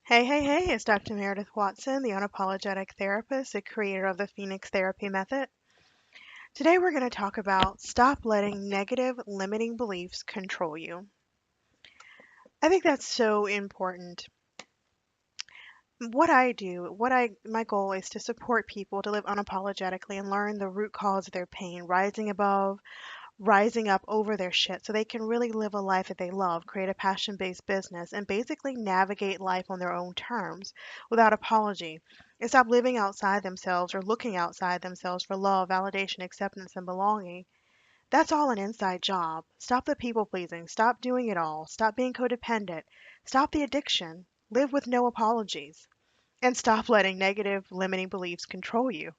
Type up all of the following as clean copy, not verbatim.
Hey, it's Dr. Meredith Watson, the unapologetic therapist, the creator of the Phoenix Therapy Method. Today we're going to talk about stop letting negative limiting beliefs control you. I think that's so important. My goal is to support people to live unapologetically and learn the root cause of their pain, rising up over their shit so they can really live a life that they love, create a passion based business, and basically navigate life on their own terms without apology. And stop living outside themselves or looking outside themselves for love, validation, acceptance, and belonging. That's all an inside job. Stop the people pleasing. Stop doing it all. Stop being codependent. Stop the addiction. Live with no apologies. And stop letting negative, limiting beliefs control you.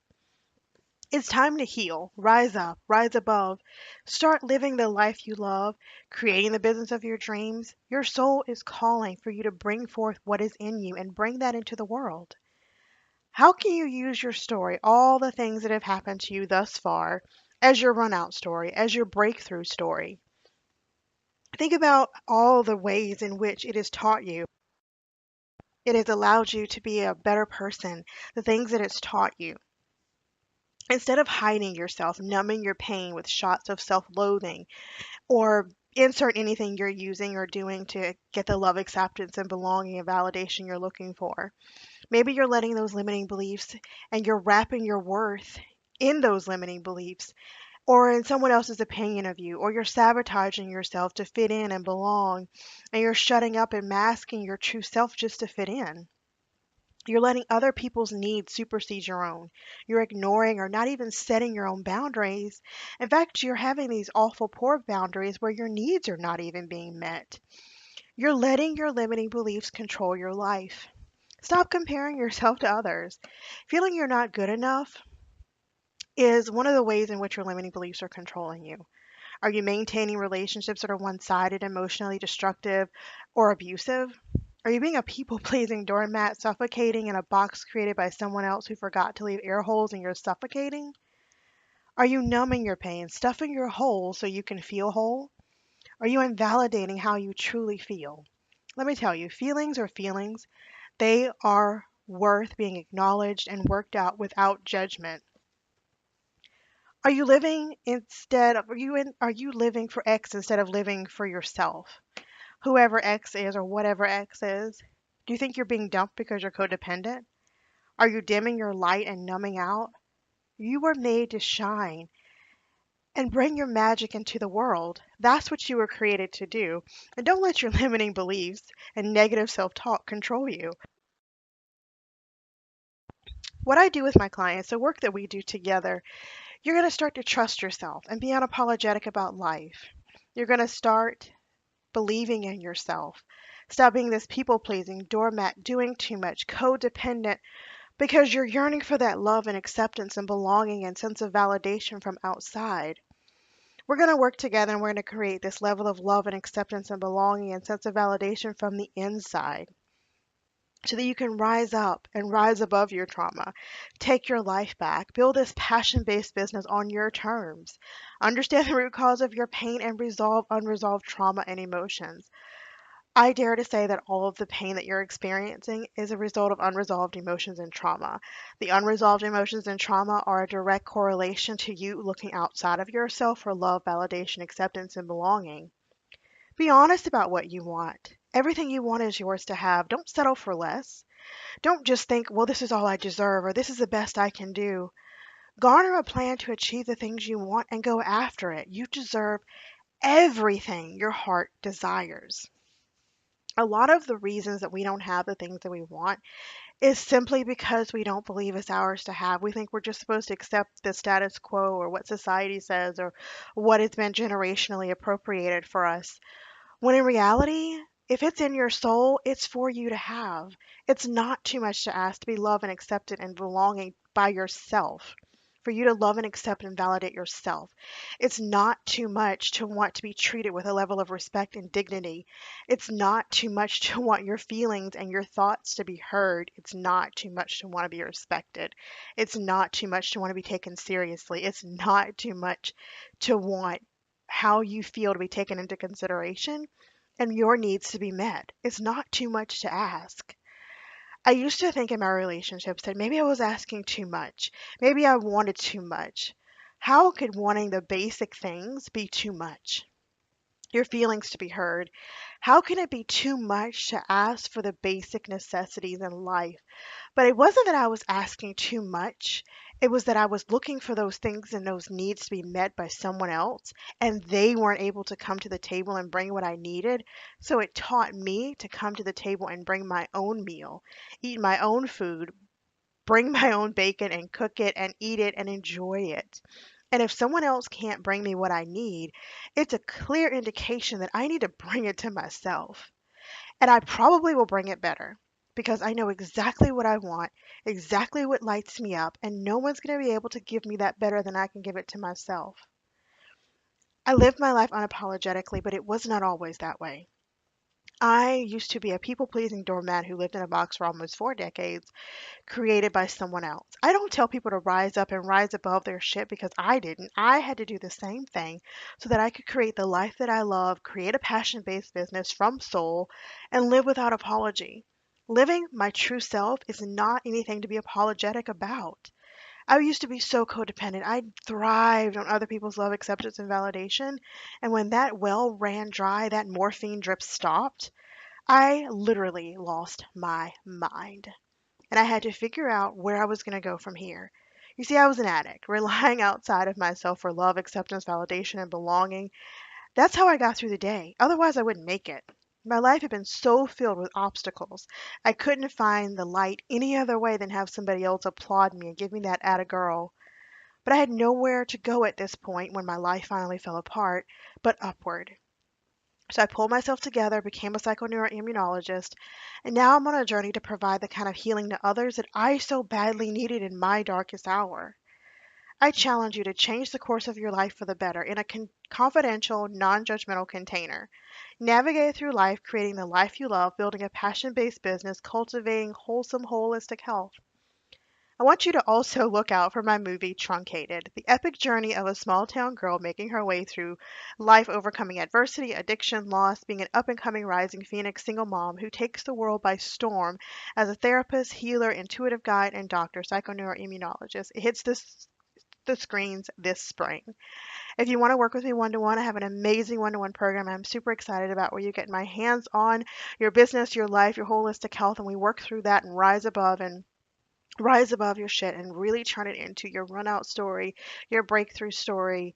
It's time to heal, rise up, rise above, start living the life you love, creating the business of your dreams. Your soul is calling for you to bring forth what is in you and bring that into the world. How can you use your story, all the things that have happened to you thus far, as your run out story, as your breakthrough story? Think about all the ways in which it has taught you. It has allowed you to be a better person, the things that it's taught you. Instead of hiding yourself, numbing your pain with shots of self loathing, or insert anything you're using or doing to get the love, acceptance, and belonging and validation you're looking for. Maybe you're letting those limiting beliefs and you're wrapping your worth in those limiting beliefs or in someone else's opinion of you, or you're sabotaging yourself to fit in and belong, and you're shutting up and masking your true self just to fit in. You're letting other people's needs supersede your own. You're ignoring or not even setting your own boundaries. In fact, you're having these awful poor boundaries where your needs are not even being met. You're letting your limiting beliefs control your life. Stop comparing yourself to others. Feeling you're not good enough is one of the ways in which your limiting beliefs are controlling you. Are you maintaining relationships that are one sided, emotionally destructive, or abusive? Are you being a people pleasing doormat, suffocating in a box created by someone else who forgot to leave air holes and you're suffocating? Are you numbing your pain, stuffing your hole so you can feel whole? Are you invalidating how you truly feel? Let me tell you, feelings are feelings. They are worth being acknowledged and worked out without judgment. Are you living instead of are you living for X instead of living for yourself? Whoever X is or whatever X is. Do you think you're being dumped because you're codependent? Are you dimming your light and numbing out? You were made to shine and bring your magic into the world. That's what you were created to do. And don't let your limiting beliefs and negative self talk control you. What I do with my clients, the work that we do together, you're going to start to trust yourself and be unapologetic about life. You're going to start believing in yourself. Stop being this people pleasing, doormat, doing too much, codependent, because you're yearning for that love and acceptance and belonging and sense of validation from outside. We're going to work together and we're going to create this level of love and acceptance and belonging and sense of validation from the inside so that you can rise up and rise above your trauma, take your life back, build this passion based business on your terms, understand the root cause of your pain, and resolve unresolved trauma and emotions. I dare to say that all of the pain that you're experiencing is a result of unresolved emotions and trauma. The unresolved emotions and trauma are a direct correlation to you looking outside of yourself for love, validation, acceptance, and belonging. Be honest about what you want. Everything you want is yours to have. Don't settle for less. Don't just think, well, this is all I deserve or this is the best I can do. Garner a plan to achieve the things you want and go after it. You deserve everything your heart desires. A lot of the reasons that we don't have the things that we want is simply because we don't believe it's ours to have. We think we're just supposed to accept the status quo or what society says or what has been generationally appropriated for us. When in reality, if it's in your soul, it's for you to have. It's not too much to ask to be loved and accepted and belonging by yourself. For you to love and accept and validate yourself. It's not too much to want to be treated with a level of respect and dignity. It's not too much to want your feelings and your thoughts to be heard. It's not too much to want to be respected. It's not too much to want to be taken seriously. It's not too much to want how you feel to be taken into consideration and your needs to be met. It's not too much to ask. I used to think in my relationships that maybe I was asking too much. Maybe I wanted too much. How could wanting the basic things be too much? Your feelings to be heard. How can it be too much to ask for the basic necessities in life? But it wasn't that I was asking too much. It was that I was looking for those things and those needs to be met by someone else, and they weren't able to come to the table and bring what I needed. So it taught me to come to the table and bring my own meal, eat my own food, bring my own bacon and cook it and eat it and enjoy it. And if someone else can't bring me what I need, it's a clear indication that I need to bring it to myself. And I probably will bring it better because I know exactly what I want, exactly what lights me up, and no one's going to be able to give me that better than I can give it to myself. I lived my life unapologetically, but it was not always that way. I used to be a people pleasing doormat who lived in a box for almost 4 decades, created by someone else. I don't tell people to rise up and rise above their shit because I didn't. I had to do the same thing so that I could create the life that I love, create a passion based business from soul, and live without apology. Living my true self is not anything to be apologetic about. I used to be so codependent. I thrived on other people's love, acceptance, and validation. And when that well ran dry, that morphine drip stopped, I literally lost my mind and I had to figure out where I was going to go from here. You see, I was an addict, relying outside of myself for love, acceptance, validation, and belonging. That's how I got through the day. Otherwise, I wouldn't make it. My life had been so filled with obstacles. I couldn't find the light any other way than have somebody else applaud me and give me that atta girl. But I had nowhere to go at this point when my life finally fell apart, but upward. So I pulled myself together, became a psychoneuroimmunologist, and now I'm on a journey to provide the kind of healing to others that I so badly needed in my darkest hour. I challenge you to change the course of your life for the better in a confidential, non judgmental container. Navigate through life creating the life you love, building a passion based business, cultivating wholesome, holistic health. I want you to also look out for my movie Truncated, the epic journey of a small town girl making her way through life, overcoming adversity, addiction, loss, being an up and coming rising Phoenix single mom who takes the world by storm as a therapist, healer, intuitive guide, and doctor, psychoneuroimmunologist. It hits the screens this spring. If you want to work with me one to one, I have an amazing one to one program I'm super excited about where you get my hands on your business, your life, your holistic health, and we work through that and rise above your shit and really turn it into your run out story, your breakthrough story.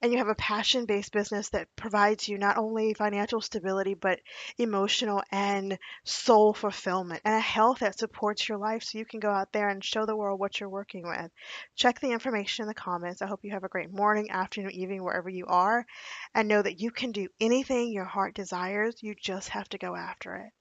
And you have a passion based business that provides you not only financial stability, but emotional and soul fulfillment and a health that supports your life so you can go out there and show the world what you're working with. Check the information in the comments. I hope you have a great morning, afternoon, evening, wherever you are, and know that you can do anything your heart desires. You just have to go after it.